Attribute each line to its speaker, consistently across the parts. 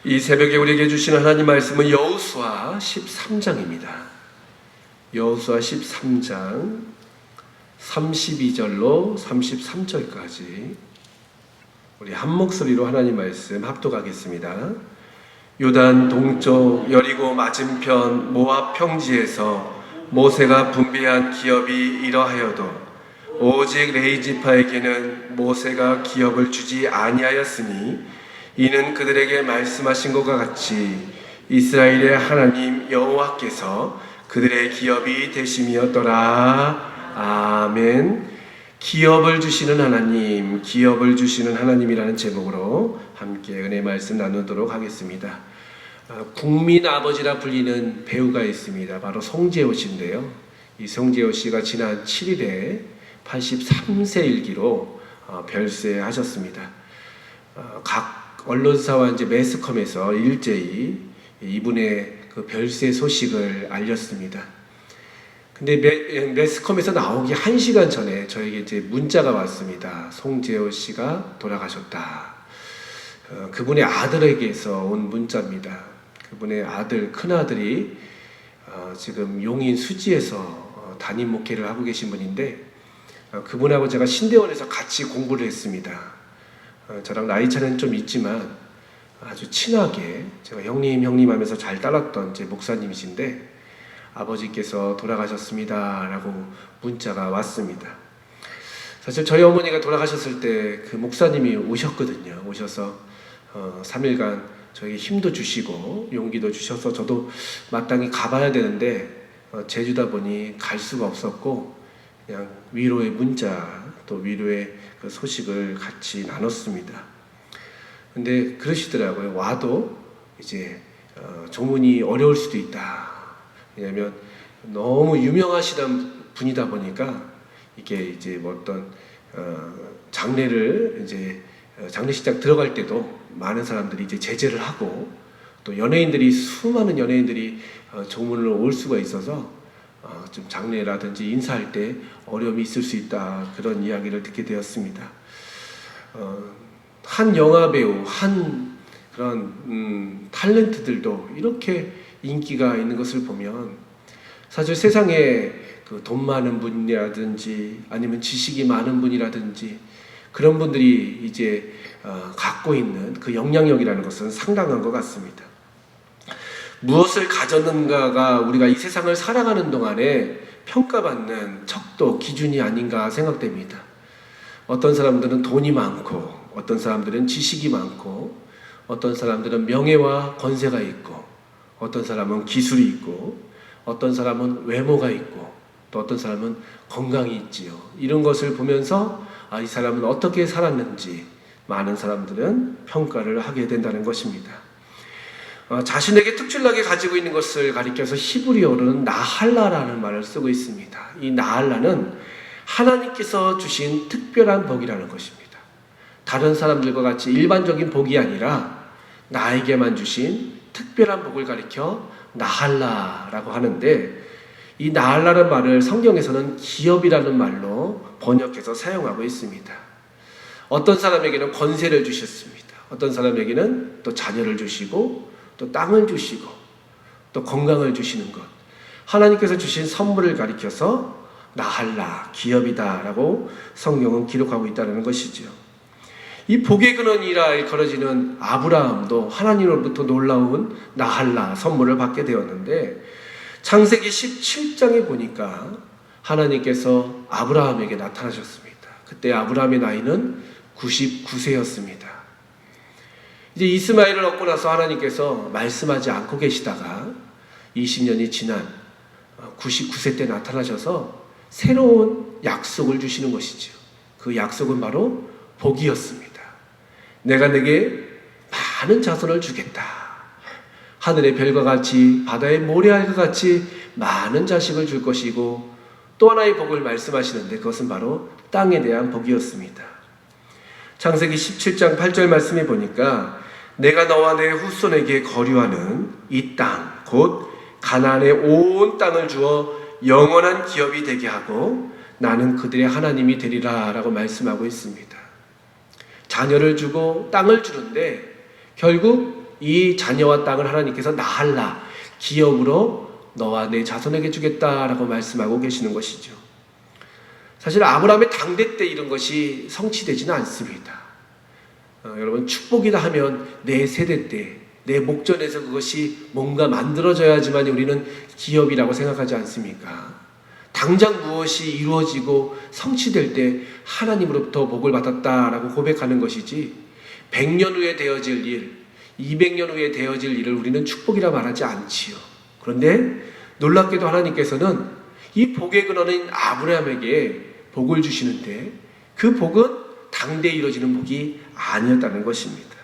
Speaker 1: 이 새벽에 우리에게 주시는 하나님 말씀은 여호수아 13장입니다. 여호수아 13장 32절로 33절까지 우리 한 목소리로 하나님 말씀 합독하겠습니다. 요단 동쪽 여리고 맞은편 모압 평지에서 모세가 분배한 기업이 이러하여도 오직 레이지파에게는 모세가 기업을 주지 아니하였으니 이는 그들에게 말씀하신 것과 같이 이스라엘의 하나님 여호와께서 그들의 기업이 되심이었더라. 아멘. 기업을 주시는 하나님, 기업을 주시는 하나님이라는 제목으로 함께 은혜 말씀 나누도록 하겠습니다. 국민 아버지라 불리는 배우가 있습니다. 바로 송재호 씨인데요. 이 송재호 씨가 지난 7일에 83세 일기로 별세하셨습니다. 각 언론사와 이제 매스컴에서 일제히 이분의 그 별세 소식을 알렸습니다. 근데 매스컴에서 나오기 1시간 전에 저에게 이제 문자가 왔습니다. 송재호 씨가 돌아가셨다. 그분의 아들에게서 온 문자입니다. 그분의 아들, 큰아들이 지금 용인 수지에서 담임 목회를 하고 계신 분인데 그분하고 제가 신대원에서 같이 공부를 했습니다. 저랑 나이 차는 좀 있지만 아주 친하게 제가 형님 하면서 잘 따랐던 제 목사님이신데 아버지께서 돌아가셨습니다 라고 문자가 왔습니다. 사실 저희 어머니가 돌아가셨을 때 그 목사님이 오셨거든요. 오셔서 3일간 저에게 힘도 주시고 용기도 주셔서 저도 마땅히 가봐야 되는데 제주다 보니 갈 수가 없었고 그냥 위로의 문자 또 위로의 그 소식을 같이 나눴습니다. 근데 그러시더라고요. 와도 이제 조문이 어려울 수도 있다. 왜냐하면 너무 유명하시던 분이다 보니까 이게 이제 뭐 어떤 장례를 이제 장례식장 들어갈 때도 많은 사람들이 이제 제재를 하고 또 연예인들이 수많은 연예인들이 조문을 올 수가 있어서 좀 장례라든지 인사할 때 어려움이 있을 수 있다 그런 이야기를 듣게 되었습니다. 한 영화 배우, 한 그런 탤런트들도 이렇게 인기가 있는 것을 보면 사실 세상에 그 돈 많은 분이라든지 아니면 지식이 많은 분이라든지 그런 분들이 이제 갖고 있는 그 영향력이라는 것은 상당한 것 같습니다. 무엇을 가졌는가가 우리가 이 세상을 살아가는 동안에 평가받는 척도 기준이 아닌가 생각됩니다. 어떤 사람들은 돈이 많고 어떤 사람들은 지식이 많고 어떤 사람들은 명예와 권세가 있고 어떤 사람은 기술이 있고 어떤 사람은 외모가 있고 또 어떤 사람은 건강이 있지요. 이런 것을 보면서 이 사람은 어떻게 살았는지 많은 사람들은 평가를 하게 된다는 것입니다. 자신에게 특출나게 가지고 있는 것을 가리켜서 히브리어로는 나할라라는 말을 쓰고 있습니다. 이 나할라는 하나님께서 주신 특별한 복이라는 것입니다. 다른 사람들과 같이 일반적인 복이 아니라 나에게만 주신 특별한 복을 가리켜 나할라라고 하는데 이 나할라라는 말을 성경에서는 기업이라는 말로 번역해서 사용하고 있습니다. 어떤 사람에게는 권세를 주셨습니다. 어떤 사람에게는 또 자녀를 주시고 또 땅을 주시고 또 건강을 주시는 것, 하나님께서 주신 선물을 가리켜서 나할라, 기업이다라고 성경은 기록하고 있다는 것이죠. 이 복의 근원이라 일컬어지는 아브라함도 하나님으로부터 놀라운 나할라 선물을 받게 되었는데 창세기 17장에 보니까 하나님께서 아브라함에게 나타나셨습니다. 그때 아브라함의 나이는 99세였습니다. 이제 이스마엘을 얻고 나서 하나님께서 말씀하지 않고 계시다가 20년이 지난 99세 때 나타나셔서 새로운 약속을 주시는 것이죠. 그 약속은 바로 복이었습니다. 내가 내게 많은 자손을 주겠다. 하늘의 별과 같이 바다의 모래알과 같이 많은 자식을 줄 것이고 또 하나의 복을 말씀하시는데 그것은 바로 땅에 대한 복이었습니다. 창세기 17장 8절 말씀에 보니까 내가 너와 내 후손에게 거류하는 이 땅, 곧 가나안의 온 땅을 주어 영원한 기업이 되게 하고 나는 그들의 하나님이 되리라 라고 말씀하고 있습니다. 자녀를 주고 땅을 주는데 결국 이 자녀와 땅을 하나님께서 나할라, 기업으로 너와 내 자손에게 주겠다라고 말씀하고 계시는 것이죠. 사실 아브라함의 당대 때 이런 것이 성취되지는 않습니다. 여러분, 축복이다 하면 내 세대 때, 내 목전에서 그것이 뭔가 만들어져야지만 우리는 기업이라고 생각하지 않습니까? 당장 무엇이 이루어지고 성취될 때 하나님으로부터 복을 받았다라고 고백하는 것이지, 100년 후에 되어질 일, 200년 후에 되어질 일을 우리는 축복이라 말하지 않지요. 그런데 놀랍게도 하나님께서는 이 복의 근원인 아브라함에게 복을 주시는데, 그 복은 당대에 이루어지는 복이 아니었다는 것입니다.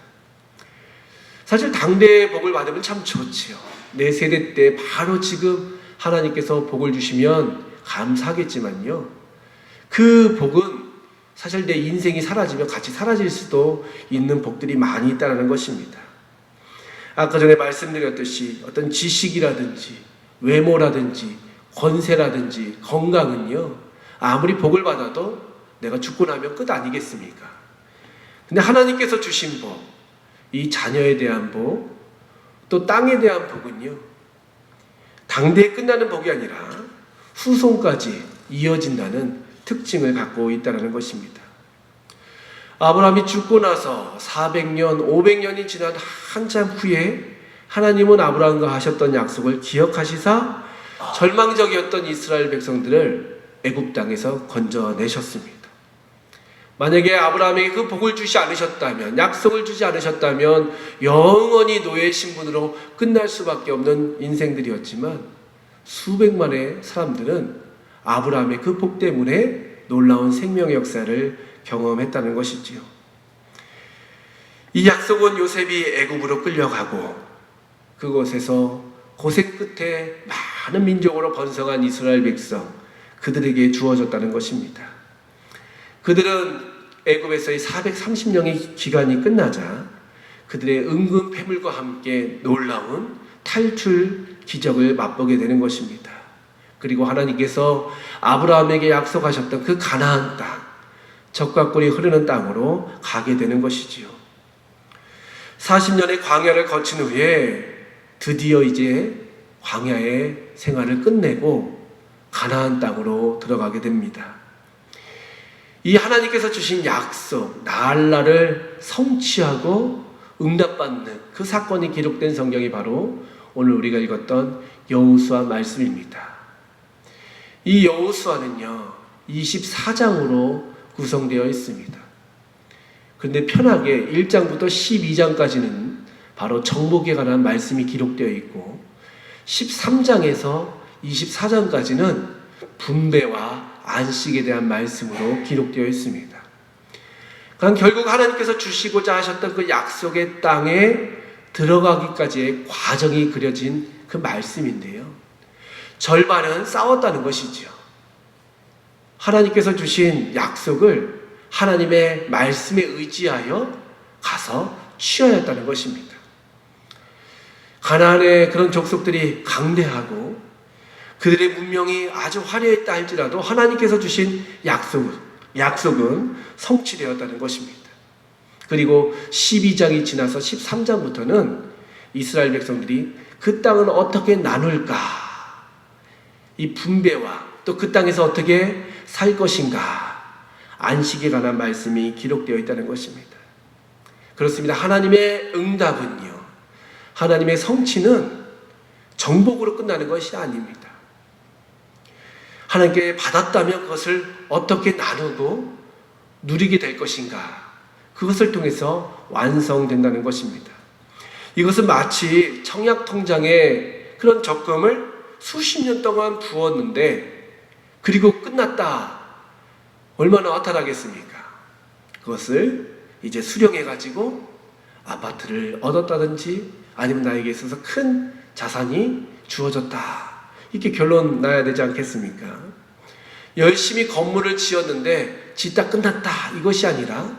Speaker 1: 사실 당대의 복을 받으면 참 좋지요. 내 세대 때 바로 지금 하나님께서 복을 주시면 감사하겠지만요, 그 복은 사실 내 인생이 사라지면 같이 사라질 수도 있는 복들이 많이 있다는 것입니다. 아까 전에 말씀드렸듯이 어떤 지식이라든지 외모라든지 권세라든지 건강은요, 아무리 복을 받아도 내가 죽고 나면 끝 아니겠습니까? 근데 하나님께서 주신 복, 이 자녀에 대한 복, 또 땅에 대한 복은요, 당대에 끝나는 복이 아니라 후손까지 이어진다는 특징을 갖고 있다는 것입니다. 아브라함이 죽고 나서 400년, 500년이 지난 한참 후에 하나님은 아브라함과 하셨던 약속을 기억하시사 절망적이었던 이스라엘 백성들을 애굽 땅에서 건져내셨습니다. 만약에 아브라함에게 그 복을 주지 않으셨다면, 약속을 주지 않으셨다면 영원히 노예 신분으로 끝날 수밖에 없는 인생들이었지만, 수백만의 사람들은 아브라함의 그 복 때문에 놀라운 생명의 역사를 경험했다는 것이지요. 이 약속은 요셉이 애굽으로 끌려가고 그곳에서 고생 끝에 많은 민족으로 번성한 이스라엘 백성, 그들에게 주어졌다는 것입니다. 그들은 애굽에서의 430년의 기간이 끝나자 그들의 은근 패물과 함께 놀라운 탈출 기적을 맛보게 되는 것입니다. 그리고 하나님께서 아브라함에게 약속하셨던 그 가나안 땅, 젖과 꿀이 흐르는 땅으로 가게 되는 것이지요. 40년의 광야를 거친 후에 드디어 이제 광야의 생활을 끝내고 가나안 땅으로 들어가게 됩니다. 이 하나님께서 주신 약속, 나할라를 성취하고 응답받는 그 사건이 기록된 성경이 바로 오늘 우리가 읽었던 여호수아 말씀입니다. 이 여호수아는요, 24장으로 구성되어 있습니다. 그런데 편하게 1장부터 12장까지는 바로 정복에 관한 말씀이 기록되어 있고, 13장에서 24장까지는 분배와 안식에 대한 말씀으로 기록되어 있습니다. 그러니까 결국 하나님께서 주시고자 하셨던 그 약속의 땅에 들어가기까지의 과정이 그려진 그 말씀인데요, 절반은 싸웠다는 것이죠. 하나님께서 주신 약속을 하나님의 말씀에 의지하여 가서 취해야 했다는 것입니다. 가나안의 그런 족속들이 강대하고 그들의 문명이 아주 화려했다 할지라도 하나님께서 주신 약속은 성취되었다는 것입니다. 그리고 12장이 지나서 13장부터는 이스라엘 백성들이 그 땅을 어떻게 나눌까, 이 분배와 또 그 땅에서 어떻게 살 것인가, 안식에 관한 말씀이 기록되어 있다는 것입니다. 그렇습니다. 하나님의 응답은요, 하나님의 성취는 정복으로 끝나는 것이 아닙니다. 하나님께 받았다면 그것을 어떻게 나누고 누리게 될 것인가, 그것을 통해서 완성된다는 것입니다. 이것은 마치 청약통장에 그런 적금을 수십 년 동안 부었는데 그리고 끝났다, 얼마나 허탈하겠습니까? 그것을 이제 수령해가지고 아파트를 얻었다든지 아니면 나에게 있어서 큰 자산이 주어졌다, 이렇게 결론 나야 되지 않겠습니까? 열심히 건물을 지었는데 짓다 끝났다, 이것이 아니라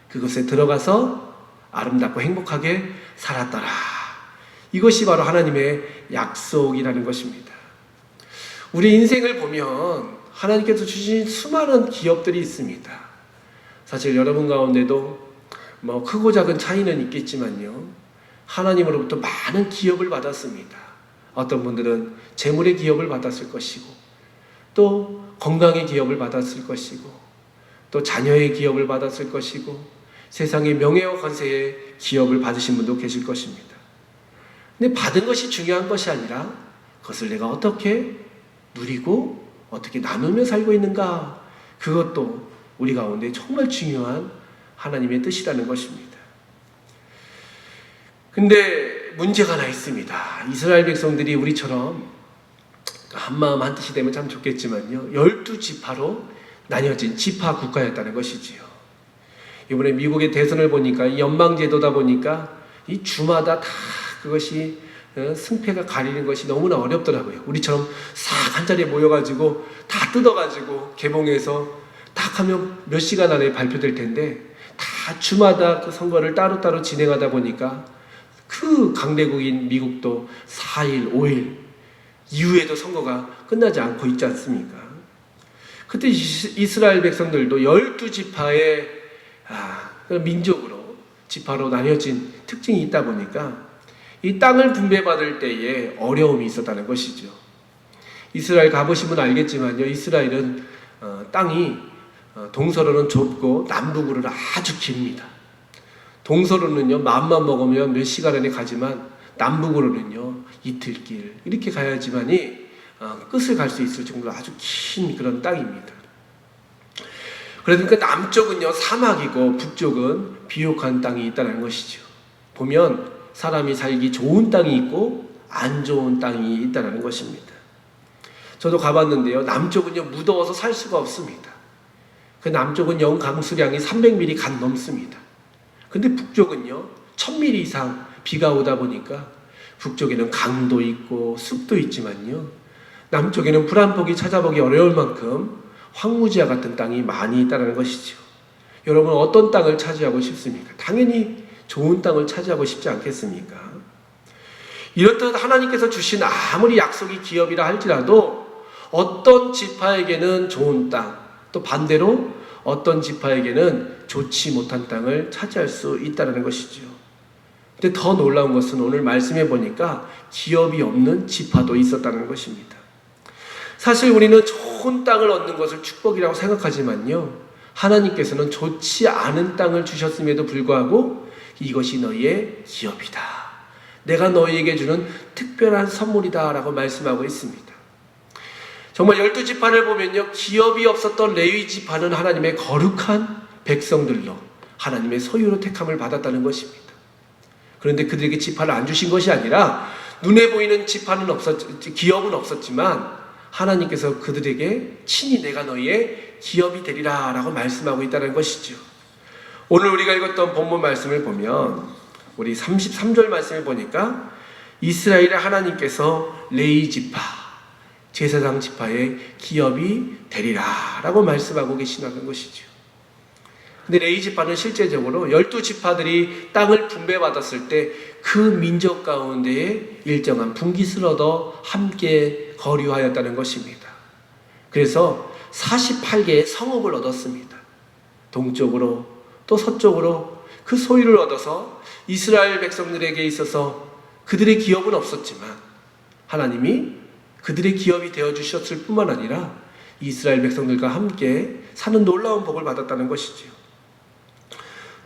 Speaker 1: 그것에 들어가서 아름답고 행복하게 살았더라, 이것이 바로 하나님의 약속이라는 것입니다. 우리 인생을 보면 하나님께서 주신 수많은 기업들이 있습니다. 사실 여러분 가운데도 뭐 크고 작은 차이는 있겠지만요, 하나님으로부터 많은 기업을 받았습니다. 어떤 분들은 재물의 기업을 받았을 것이고, 또 건강의 기업을 받았을 것이고, 또 자녀의 기업을 받았을 것이고, 세상의 명예와 권세의 기업을 받으신 분도 계실 것입니다. 근데 받은 것이 중요한 것이 아니라 그것을 내가 어떻게 누리고 어떻게 나누며 살고 있는가, 그것도 우리 가운데 정말 중요한 하나님의 뜻이라는 것입니다. 근데 문제가 하나 있습니다. 이스라엘 백성들이 우리처럼 한마음 한뜻이 되면 참 좋겠지만요, 12지파로 나뉘어진 지파 국가였다는 것이지요. 이번에 미국의 대선을 보니까 이 연방제도다 보니까 이 주마다 다 그것이 승패가 가리는 것이 너무나 어렵더라고요. 우리처럼 싹 한자리에 모여가지고 다 뜯어가지고 개봉해서 딱 하면 몇 시간 안에 발표될 텐데, 다 주마다 그 선거를 따로따로 진행하다 보니까 그 강대국인 미국도 4일, 5일 이후에도 선거가 끝나지 않고 있지 않습니까? 그때 이스라엘 백성들도 12지파의 민족으로, 지파로 나뉘어진 특징이 있다 보니까 이 땅을 분배받을 때에 어려움이 있었다는 것이죠. 이스라엘 가보시면 알겠지만요, 이스라엘은 땅이 동서로는 좁고 남북으로는 아주 깁니다. 동서로는요, 마음만 먹으면 몇 시간 안에 가지만 남북으로는요, 이틀길 이렇게 가야지만이 끝을 갈 수 있을 정도로 아주 긴 그런 땅입니다. 그러니까 남쪽은요 사막이고 북쪽은 비옥한 땅이 있다는 것이죠. 보면 사람이 살기 좋은 땅이 있고 안 좋은 땅이 있다는 것입니다. 저도 가봤는데요, 남쪽은요 무더워서 살 수가 없습니다. 그 남쪽은 영강수량이 300mm 간 넘습니다. 근데 북쪽은요 1000mm 이상 비가 오다 보니까 북쪽에는 강도 있고 숲도 있지만요, 남쪽에는 불 한 폭이 찾아보기 어려울 만큼 황무지와 같은 땅이 많이 있다는 것이죠. 여러분, 어떤 땅을 차지하고 싶습니까? 당연히 좋은 땅을 차지하고 싶지 않겠습니까? 이렇듯 하나님께서 주신 아무리 약속이 기업이라 할지라도 어떤 지파에게는 좋은 땅, 또 반대로 어떤 지파에게는 좋지 못한 땅을 차지할 수 있다는 것이죠. 근데 더 놀라운 것은 오늘 말씀해 보니까 기업이 없는 지파도 있었다는 것입니다. 사실 우리는 좋은 땅을 얻는 것을 축복이라고 생각하지만요, 하나님께서는 좋지 않은 땅을 주셨음에도 불구하고 이것이 너희의 기업이다, 내가 너희에게 주는 특별한 선물이다 라고 말씀하고 있습니다. 정말 12지파를 보면요, 기업이 없었던 레위지파는 하나님의 거룩한 백성들로 하나님의 소유로 택함을 받았다는 것입니다. 그런데 그들에게 지파를 안 주신 것이 아니라 눈에 보이는 기업은 없었지만 하나님께서 그들에게 친히 내가 너희의 기업이 되리라 라고 말씀하고 있다는 것이죠. 오늘 우리가 읽었던 본문 말씀을 보면 우리 33절 말씀을 보니까 이스라엘의 하나님께서 레위 지파, 제사장 지파의 기업이 되리라 라고 말씀하고 계시다는 것이죠. 근데 레위 지파는 실제적으로 12지파들이 땅을 분배받았을 때 그 민족 가운데에 일정한 분깃을 얻어 함께 거류하였다는 것입니다. 그래서 48개의 성읍을 얻었습니다. 동쪽으로 또 서쪽으로 그 소유를 얻어서 이스라엘 백성들에게 있어서 그들의 기업은 없었지만 하나님이 그들의 기업이 되어주셨을 뿐만 아니라 이스라엘 백성들과 함께 사는 놀라운 복을 받았다는 것이지요.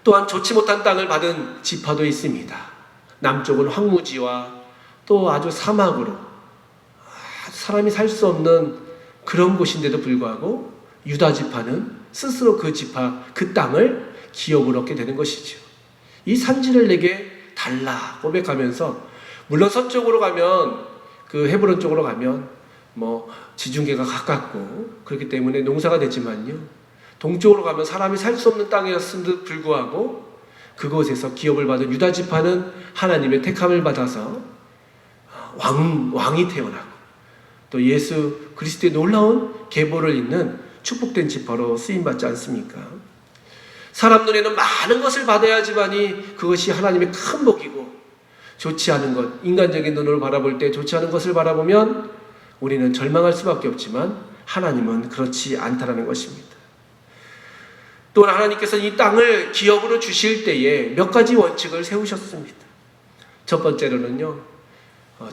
Speaker 1: 또한 좋지 못한 땅을 받은 지파도 있습니다. 남쪽은 황무지와 또 아주 사막으로 사람이 살 수 없는 그런 곳인데도 불구하고 유다 지파는 스스로 그 땅을 기업으로 얻게 되는 것이죠. 이 산지를 내게 달라 고백하면서, 물론 서쪽으로 가면 그 헤브론 쪽으로 가면 지중해가 가깝고 그렇기 때문에 농사가 되지만요, 동쪽으로 가면 사람이 살 수 없는 땅이었음에도 불구하고 그곳에서 기업을 받은 유다 지파는 하나님의 택함을 받아서 왕이 태어나고 또 예수 그리스도의 놀라운 계보를 잇는 축복된 지파로 쓰임받지 않습니까? 사람 눈에는 많은 것을 받아야지만이 그것이 하나님의 큰 복이고, 좋지 않은 것, 인간적인 눈으로 바라볼 때 좋지 않은 것을 바라보면 우리는 절망할 수밖에 없지만 하나님은 그렇지 않다라는 것입니다. 또한 하나님께서 이 땅을 기업으로 주실 때에 몇 가지 원칙을 세우셨습니다. 첫 번째로는요,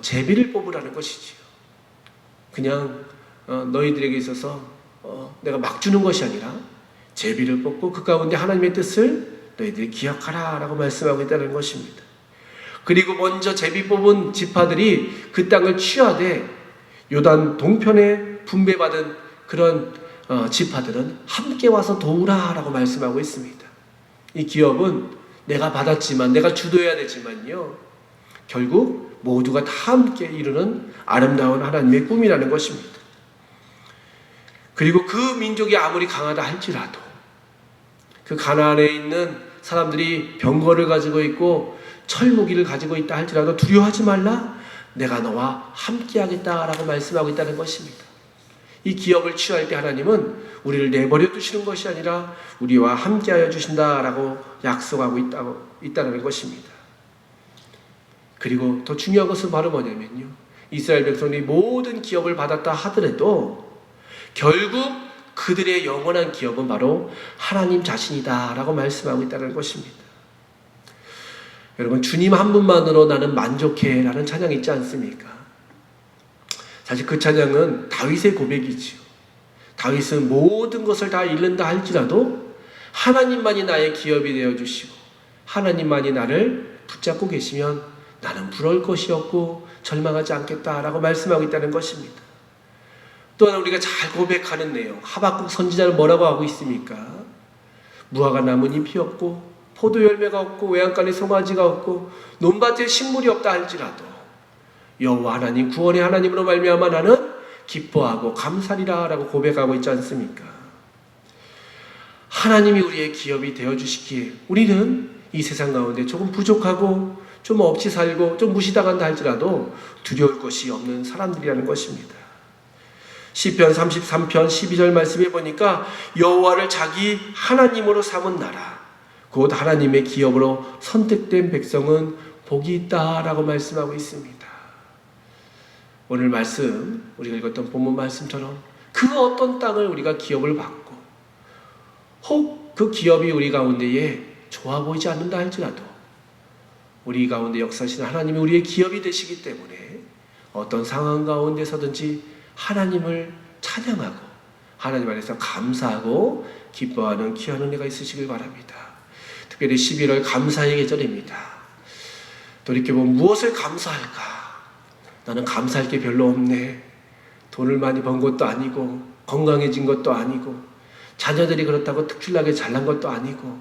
Speaker 1: 제비를 뽑으라는 것이지요. 그냥 너희들에게 있어서 내가 막 주는 것이 아니라 제비를 뽑고 그 가운데 하나님의 뜻을 너희들이 기억하라 라고 말씀하고 있다는 것입니다. 그리고 먼저 제비 뽑은 지파들이 그 땅을 취하되 요단 동편에 분배받은 그런 지파들은 함께 와서 도우라 라고 말씀하고 있습니다. 이 기업은 내가 받았지만, 내가 주도해야 되지만요, 결국 모두가 다 함께 이루는 아름다운 하나님의 꿈이라는 것입니다. 그리고 그 민족이 아무리 강하다 할지라도, 그 가나안에 있는 사람들이 병거를 가지고 있고 철무기를 가지고 있다 할지라도 두려워하지 말라, 내가 너와 함께 하겠다라고 말씀하고 있다는 것입니다. 이 기업을 취할 때 하나님은 우리를 내버려 두시는 것이 아니라 우리와 함께 하여 주신다라고 약속하고 있다는 것입니다. 그리고 더 중요한 것은 바로 뭐냐면요, 이스라엘 백성이 모든 기업을 받았다 하더라도 결국 그들의 영원한 기업은 바로 하나님 자신이다 라고 말씀하고 있다는 것입니다. 여러분, 주님 한 분만으로 나는 만족해 라는 찬양이 있지 않습니까? 사실 그 찬양은 다윗의 고백이지요. 다윗은 모든 것을 다 잃는다 할지라도 하나님만이 나의 기업이 되어주시고 하나님만이 나를 붙잡고 계시면 나는 부러울 것이 없고 절망하지 않겠다라고 말씀하고 있다는 것입니다. 또한 우리가 잘 고백하는 내용, 하박국 선지자는 뭐라고 하고 있습니까? 무화과 나무는 피었고 포도 열매가 없고 외양간에 송아지가 없고 논밭에 식물이 없다 할지라도 여호와 하나님, 구원의 하나님으로 말미암아 나는 기뻐하고 감사리라 라고 고백하고 있지 않습니까? 하나님이 우리의 기업이 되어주시기에 우리는 이 세상 가운데 조금 부족하고 좀 없이 살고 좀 무시당한다 할지라도 두려울 것이 없는 사람들이라는 것입니다. 시편 33편 12절 말씀에 보니까 여호와를 자기 하나님으로 삼은 나라, 곧 하나님의 기업으로 선택된 백성은 복이 있다라고 말씀하고 있습니다. 오늘 말씀, 우리가 읽었던 본문 말씀처럼 그 어떤 땅을 우리가 기업을 받고 혹 그 기업이 우리 가운데에 좋아 보이지 않는다 할지라도 우리 가운데 역사하시는 하나님이 우리의 기업이 되시기 때문에 어떤 상황 가운데서든지 하나님을 찬양하고 하나님 안에서 감사하고 기뻐하는 귀한 은혜가 있으시길 바랍니다. 특별히 11월 감사의 계절입니다. 돌이켜보면 무엇을 감사할까? 나는 감사할 게 별로 없네. 돈을 많이 번 것도 아니고 건강해진 것도 아니고 자녀들이 그렇다고 특출나게 잘난 것도 아니고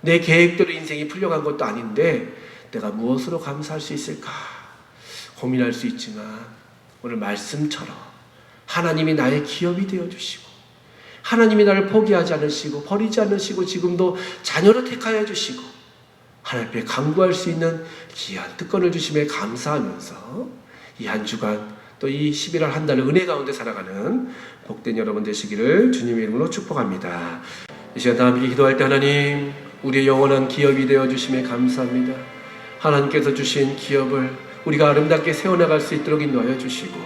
Speaker 1: 내 계획대로 인생이 풀려간 것도 아닌데 내가 무엇으로 감사할 수 있을까 고민할 수 있지만 오늘 말씀처럼 하나님이 나의 기업이 되어주시고 하나님이 나를 포기하지 않으시고 버리지 않으시고 지금도 자녀로 택하여 주시고 하나님 앞에 간구할 수 있는 귀한 특권을 주심에 감사하면서 이 한 주간 또 이 11월 한 달을 은혜 가운데 살아가는 복된 여러분 되시기를 주님의 이름으로 축복합니다. 이 시간 다 함께 기도할 때 하나님, 우리의 영원한 기업이 되어주심에 감사합니다. 하나님께서 주신 기업을 우리가 아름답게 세워나갈 수 있도록 인도하여 주시고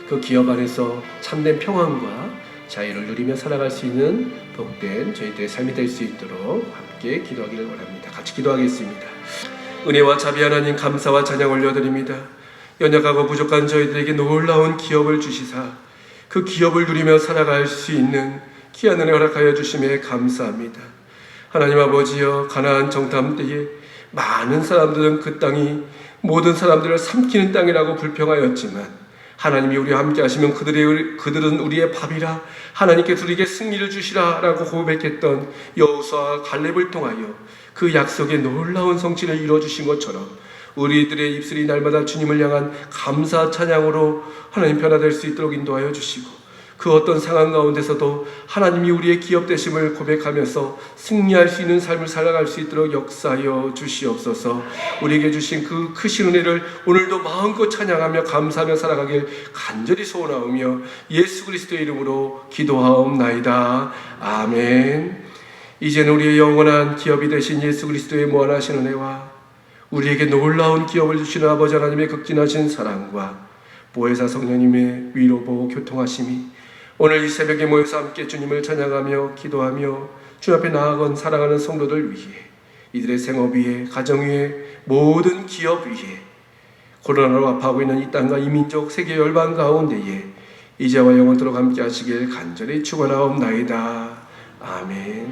Speaker 1: 그 기업 안에서 참된 평안과 자유를 누리며 살아갈 수 있는 복된 저희들의 삶이 될 수 있도록 함께 기도하기를 원합니다. 같이 기도하겠습니다. 은혜와 자비 하나님, 감사와 찬양 올려드립니다. 연약하고 부족한 저희들에게 놀라운 기업을 주시사 그 기업을 누리며 살아갈 수 있는 귀한 은혜 허락하여 주심에 감사합니다. 하나님 아버지여, 가나안 정탐 때에 많은 사람들은 그 땅이 모든 사람들을 삼키는 땅이라고 불평하였지만 하나님이 우리와 함께 하시면 그들은 우리의 밥이라, 하나님께서 우리에게 승리를 주시라 라고 고백했던 여호수아와 갈렙을 통하여 그 약속의 놀라운 성취를 이루어주신 것처럼 우리들의 입술이 날마다 주님을 향한 감사 찬양으로 하나님 변화될 수 있도록 인도하여 주시고 그 어떤 상황 가운데서도 하나님이 우리의 기업 되심을 고백하면서 승리할 수 있는 삶을 살아갈 수 있도록 역사하여 주시옵소서. 우리에게 주신 그 크신 은혜를 오늘도 마음껏 찬양하며 감사하며 살아가길 간절히 소원하오며 예수 그리스도의 이름으로 기도하옵나이다. 아멘. 이제는 우리의 영원한 기업이 되신 예수 그리스도의 무한하신 은혜와 우리에게 놀라운 기업을 주시는 아버지 하나님의 극진하신 사랑과 보혜사 성령님의 위로 보호 교통하심이 오늘 이 새벽에 모여서 함께 주님을 찬양하며 기도하며 주 앞에 나아간 사랑하는 성도들 위해 이들의 생업 위에, 가정 위에, 모든 기업 위에, 코로나로 아파하고 있는 이 땅과 이 민족, 세계 열방 가운데에 이제와 영원토록 함께 하시길 간절히 축원하옵나이다. 아멘.